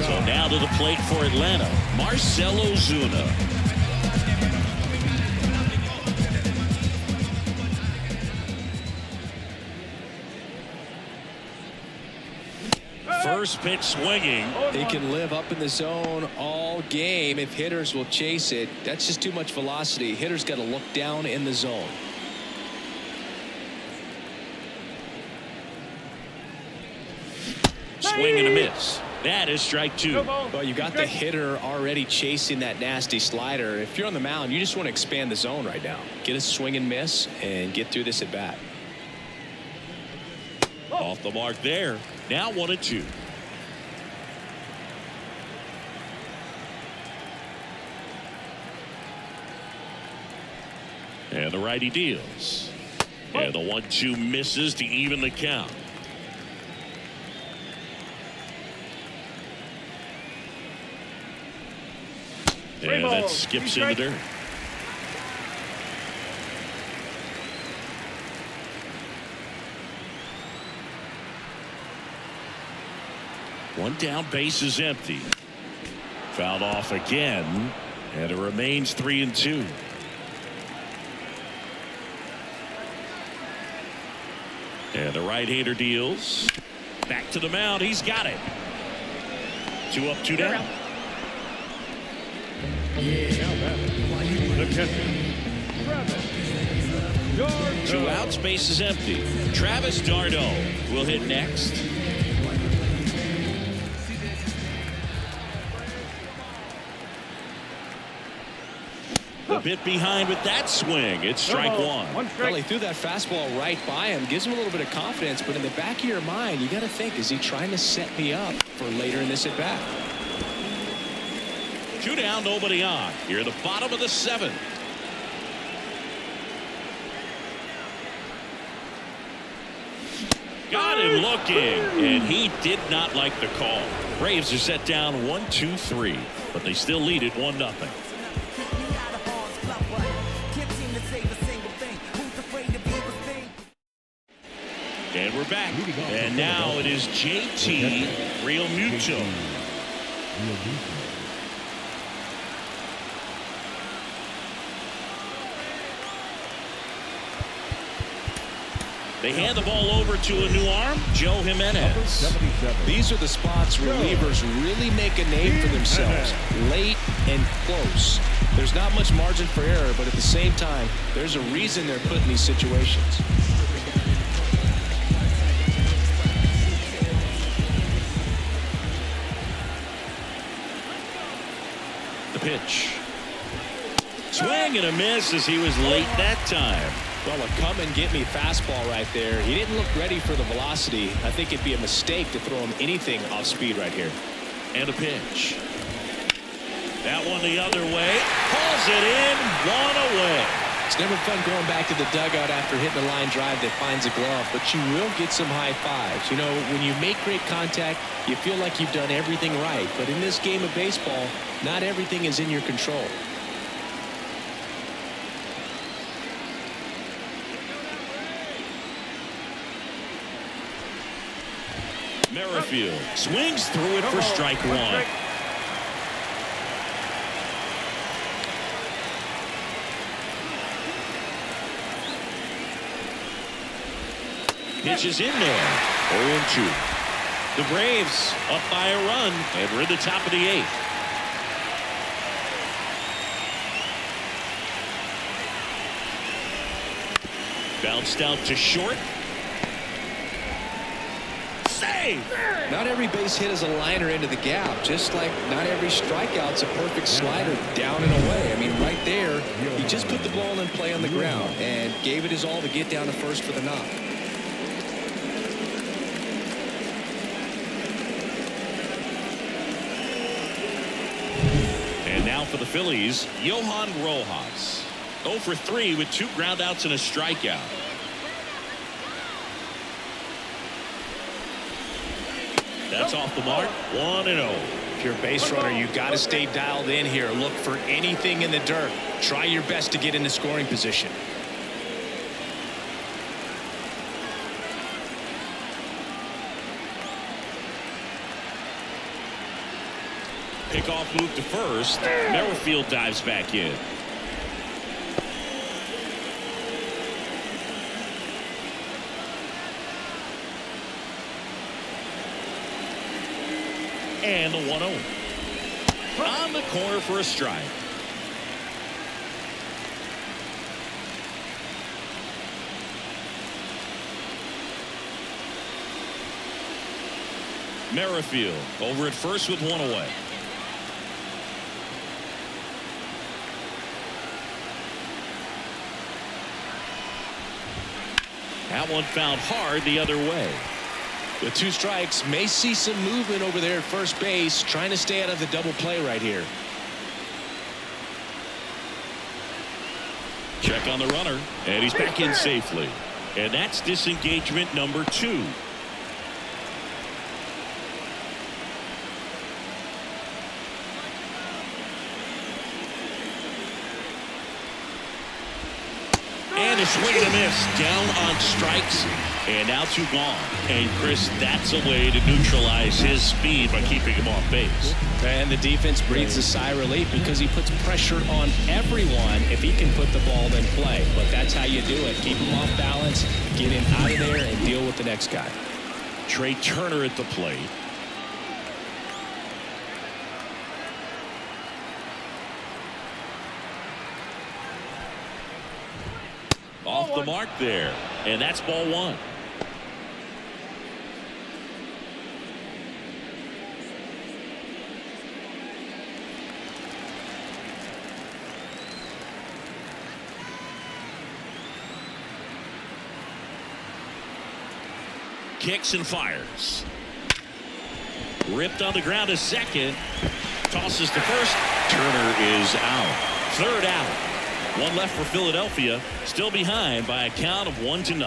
So now to the plate for Atlanta, Marcell Ozuna. First pitch swinging. They can live up in the zone all game if hitters will chase it. That's just too much velocity. Hitters got to look down in the zone. Swing and a miss. That is strike 2. Well, you got the hitter already chasing that nasty slider. If you're on the mound, you just want to expand the zone right now. Get a swing and miss and get through this at bat. Off the mark there. Now 1-2. And the righty deals. And the 1-2 misses to even the count. And that skips in the dirt. One down, base is empty. Fouled off again, and it remains 3-2. And the right-hander deals. Back to the mound. He's got it. 2 up, 2 down. Now batting, the catcher, Travis d'Arnaud. 2 outs, base is empty. Travis d'Arnaud will hit next. A bit behind with that swing. It's strike 1. Well, he threw that fastball right by him. Gives him a little bit of confidence, but in the back of your mind, you got to think, is he trying to set me up for later in this at bat? 2 down, nobody on. Here at the bottom of the 7th. Got him looking, and he did not like the call. Braves are set down 1-2-3, but they still lead it 1-0. And we're back. And now it is JT Realmuto. They hand the ball over to a new arm, Joe Jimenez. These are the spots relievers really make a name for themselves, late and close. There's not much margin for error, but at the same time, there's a reason they're put in these situations. The pitch. Swing and a miss as he was late that time. Well, a come and get me fastball right there. He didn't look ready for the velocity. I think it'd be a mistake to throw him anything off speed right here. And a pitch. That one the other way. Pulls it in. 1 away. It's never fun going back to the dugout after hitting a line drive that finds a glove, but you will get some high fives. You know, when you make great contact, you feel like you've done everything right. But in this game of baseball, not everything is in your control. Merrifield swings through it for strike 1. Pitches in there. 0-2. The Braves up by a run, and we're at the top of the 8th. Bounced out to short. Save! Not every base hit is a liner into the gap, just like not every strikeout's a perfect slider down and away. I mean, right there, he just put the ball in play on the ground and gave it his all to get down to first for the knock. And now for the Phillies, Johan Rojas. 0 for 3 with 2 groundouts and a strikeout. That's off the mark. 1-0. If you're a base runner, you got to stay dialed in here. Look for anything in the dirt. Try your best to get into scoring position. Pickoff move to first. Merrifield dives back in. And the 1-0. On the corner for a strike. Merrifield over at first with one away. That one found hard the other way. With 2 strikes, may see some movement over there at first base, trying to stay out of the double play right here. Check on the runner, and he's back in safely. And that's disengagement number 2. And a swing and a miss, down on strikes, and now 2 gone. And Chris, that's a way to neutralize his speed by keeping him off base. And the defense breathes a sigh of relief because he puts pressure on everyone if he can put the ball in play. But that's how you do it. Keep him off balance, get him out of there, and deal with the next guy. Trey Turner at the plate. Off the mark there, and that's ball 1. Kicks and fires. Ripped on the ground to second. Tosses to first. Turner is out. 3rd out. 1 left for Philadelphia, still behind by a count of 1-0.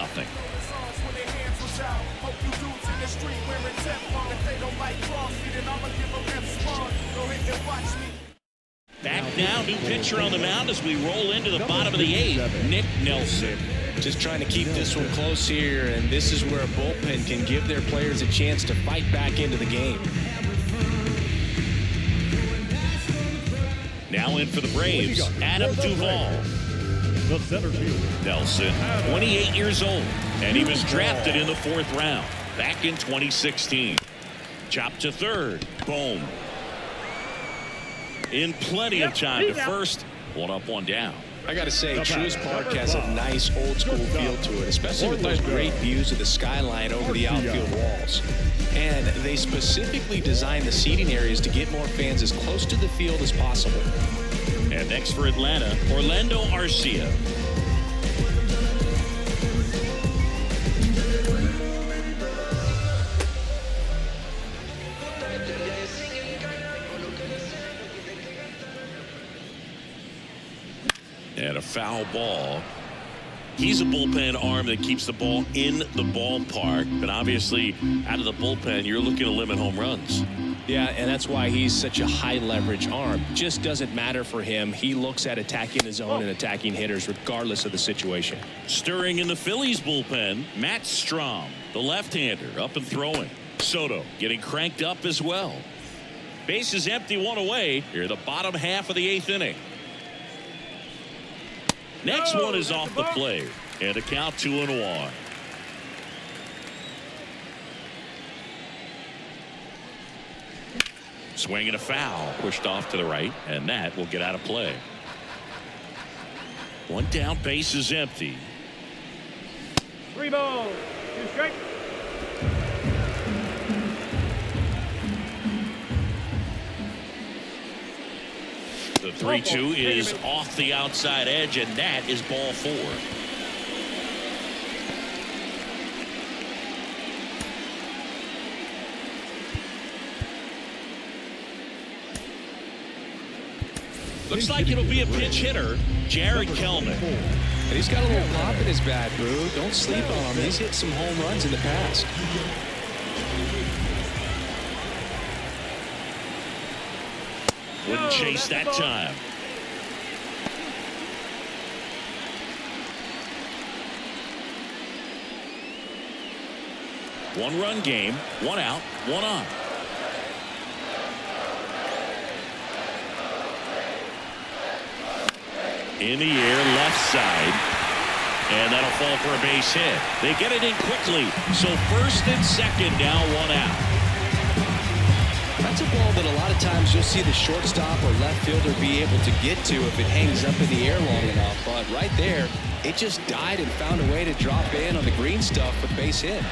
Back now, new pitcher on the mound as we roll into the bottom of the 8th, Nick Nelson. Just trying to keep this one close here, and this is where a bullpen can give their players a chance to fight back into the game. Now in for the Braves, Adam Duvall. The center fielder, Nelson, 28 years old, and he was drafted in the 4th round back in 2016. Chopped to 3rd. Boom. In plenty of time to first. 1 up, 1 down. I got to say, Truist Park has a nice old-school feel to it, especially with those great views of the skyline over the outfield walls. And they specifically designed the seating areas to get more fans as close to the field as possible. And next for Atlanta, Orlando Arcia. And a foul ball. He's a bullpen arm that keeps the ball in the ballpark, but obviously out of the bullpen you're looking to limit home runs. Yeah, and that's why he's such a high leverage arm. Just doesn't matter for him. He looks at attacking his own and attacking hitters regardless of the situation. Stirring in the Phillies bullpen, Matt Strahm, the left-hander, up and throwing. Soto getting cranked up as well. Bases empty, 1 away. Here the bottom half of the 8th inning. Next one is off the plate, and a count 2-1. Swing and a foul, pushed off to the right, and that will get out of play. 1 down, base is empty. 3 balls, 2 strikes. The 3-2 is off the outside edge, and that is ball 4. Looks like it'll be a pinch hitter, Jared Kelman. And he's got a little pop in his bat, Brew. Don't sleep on him. He's hit some home runs in the past. Wouldn't chase that time. One-run game, 1 out, 1 on. In the air, left side. And that'll fall for a base hit. They get it in quickly. So 1st and 2nd, now 1 out. That's a ball that a lot of times you'll see the shortstop or left fielder be able to get to if it hangs up in the air long enough. But right there, it just died and found a way to drop in on the green stuff with base hit.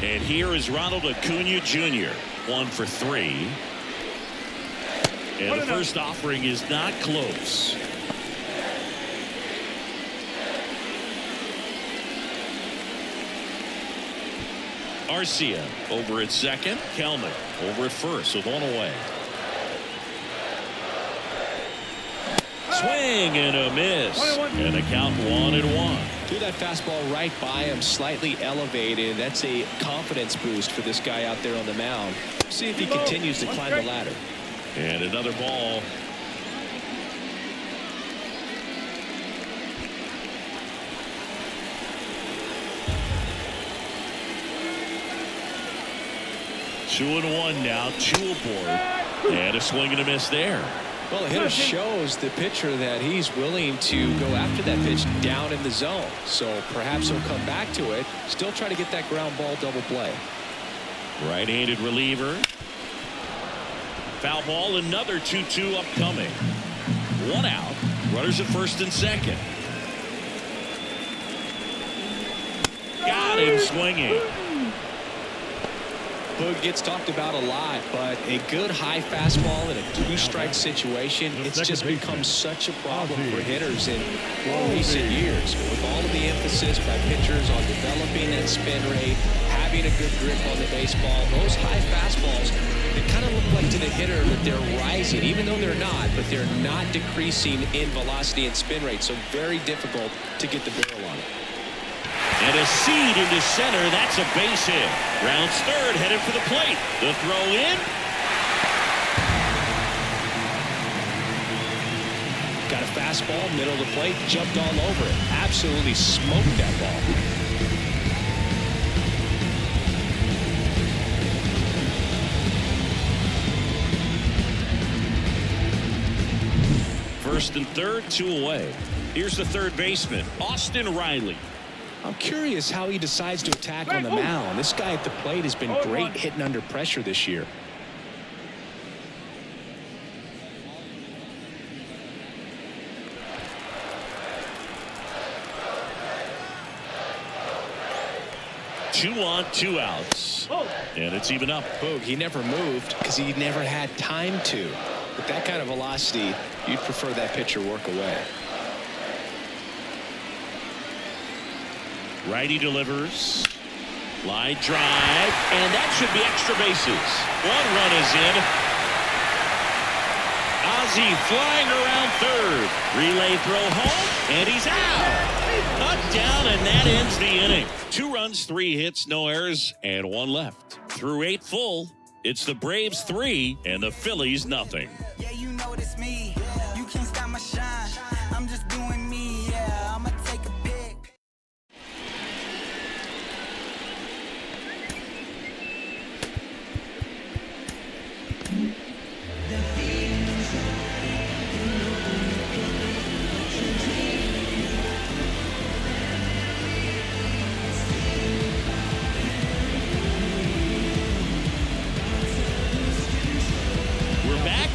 And here is Ronald Acuna Jr. 1 for 3. And the first offering is not close. Arcia over at second. Kelnick over at first with 1 away. Swing and a miss. And a count 1-1. Threw that fastball right by him, slightly elevated. That's a confidence boost for this guy out there on the mound. See if he continues to climb the ladder. And another ball. Two and one now, 2 aboard. And a swing and a miss there. Well, the hitter shows the pitcher that he's willing to go after that pitch down in the zone. So perhaps he'll come back to it. Still try to get that ground ball double play. Right-handed reliever. Foul ball, another 2-2 upcoming. 1 out. Runners at first and second. Got him swinging. Boog gets talked about a lot, but a good high fastball in a 2-strike situation, it's just become such a problem for hitters in more recent years. With all of the emphasis by pitchers on developing that spin rate, having a good grip on the baseball, those high fastballs, they kind of look like to the hitter that they're rising, even though they're not, but they're not decreasing in velocity and spin rate, so very difficult to get the barrel on it. And a seed into center. That's a base hit. Rounds third, headed for the plate. The throw in. Got a fastball, middle of the plate, jumped all over it. Absolutely smoked that ball. First and third, 2 away. Here's the third baseman, Austin Riley. I'm curious how he decides to attack on the mound. This guy at the plate has been great hitting under pressure this year. Two on, 2 outs. And it's even up. Boog, he never moved because he never had time to. With that kind of velocity, you'd prefer that pitcher work away. Righty delivers. Line drive. And that should be extra bases. 1 run is in. Ozzie flying around third. Relay throw home. And he's out. Cut down, and that ends the inning. 2 runs, 3 hits, no errors, and 1 left. Through 8 full, it's the Braves 3 and the Phillies nothing. Yeah, you know it's me. You can't stop my shine. I'm just doing me. Yeah, I'ma take a pic.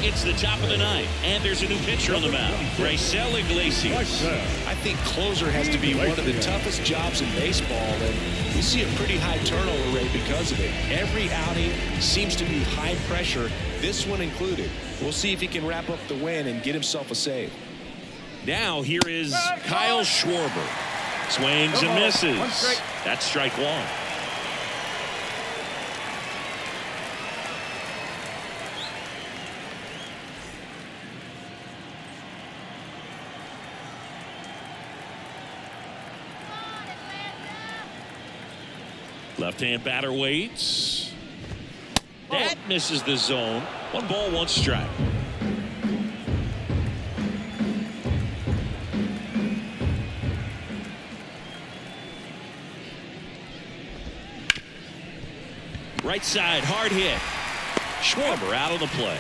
It's the top of the ninth, and there's a new pitcher on the mound, Raisel Iglesias. I think closer has to be one of the toughest jobs in baseball, and we see a pretty high turnover rate because of it. Every outing seems to be high pressure, this one included. We'll see if he can wrap up the win and get himself a save. Now here is Kyle Schwarber. Swings and misses. That's strike 1. Left-hand batter waits. That misses the zone. 1 ball, 1 strike. Right side, hard hit. Schwarber out on the play.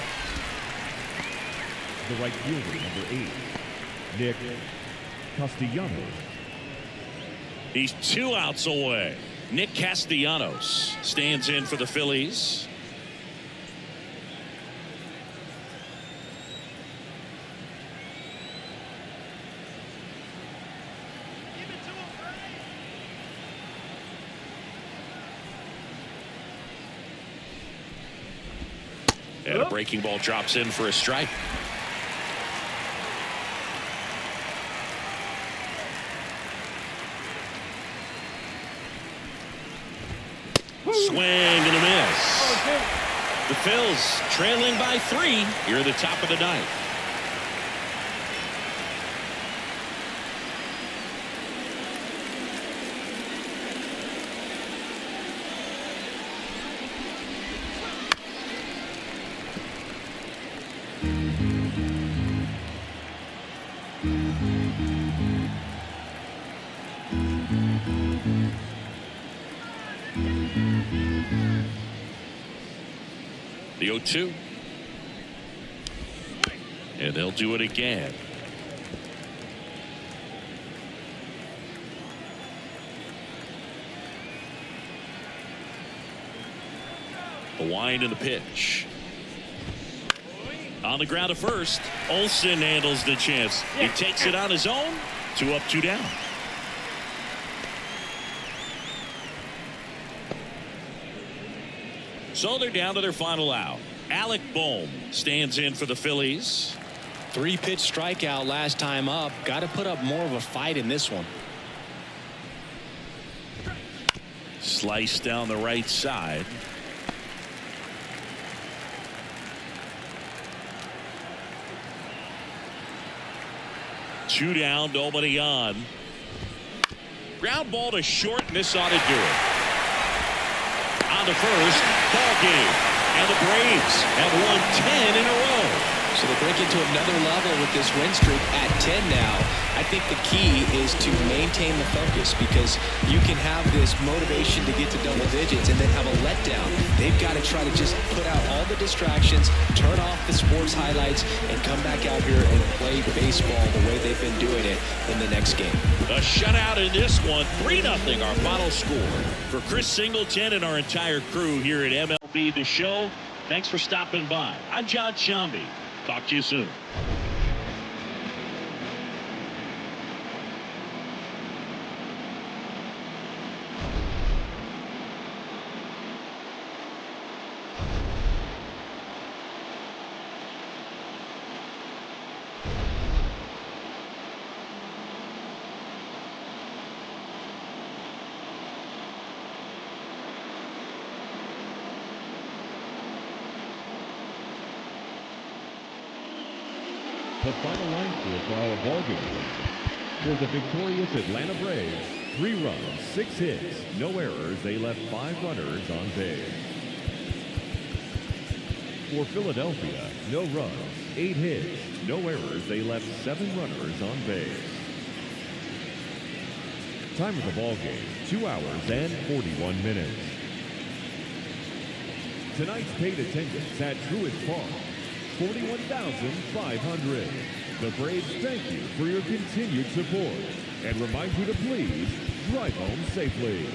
The right fielder, number 8, Nick Castellanos. He's 2 outs away. Nick Castellanos stands in for the Phillies. And a breaking ball drops in for a strike. Swing and a miss. The Phils trailing by 3 here at the top of the ninth. The 0-2. And they'll do it again. The wind and the pitch. On the ground at first. Olsen handles the chance. He takes it on his own. 2 up, 2 down. So they're down to their final out. Alec Bohm stands in for the Phillies. 3-pitch strikeout last time up. Got to put up more of a fight in this one. Slice down the right side. Two down, nobody on. Ground ball to short, and this ought to do it. On the first, ball game. And the Braves have won 10 in a row. So they break into another level with this win streak at 10 now. I think the key is to maintain the focus, because you can have this motivation to get to double digits and then have a letdown. They've got to try to just put out all the distractions, turn off the sports highlights, and come back out here and play baseball the way they've been doing it in the next game. A shutout in this one, 3-0 our final score. For Chris Singleton and our entire crew here at MLB The Show, thanks for stopping by. I'm John Shambi. Talk to you soon. The final line score for our ballgame. For the victorious Atlanta Braves, 3 runs, 6 hits, no errors. They left 5 runners on base. For Philadelphia, no runs, 8 hits, no errors. They left 7 runners on base. Time of the ballgame, 2 hours and 41 minutes. Tonight's paid attendance at Truist Park, 41,500. The Braves thank you for your continued support and remind you to please drive home safely.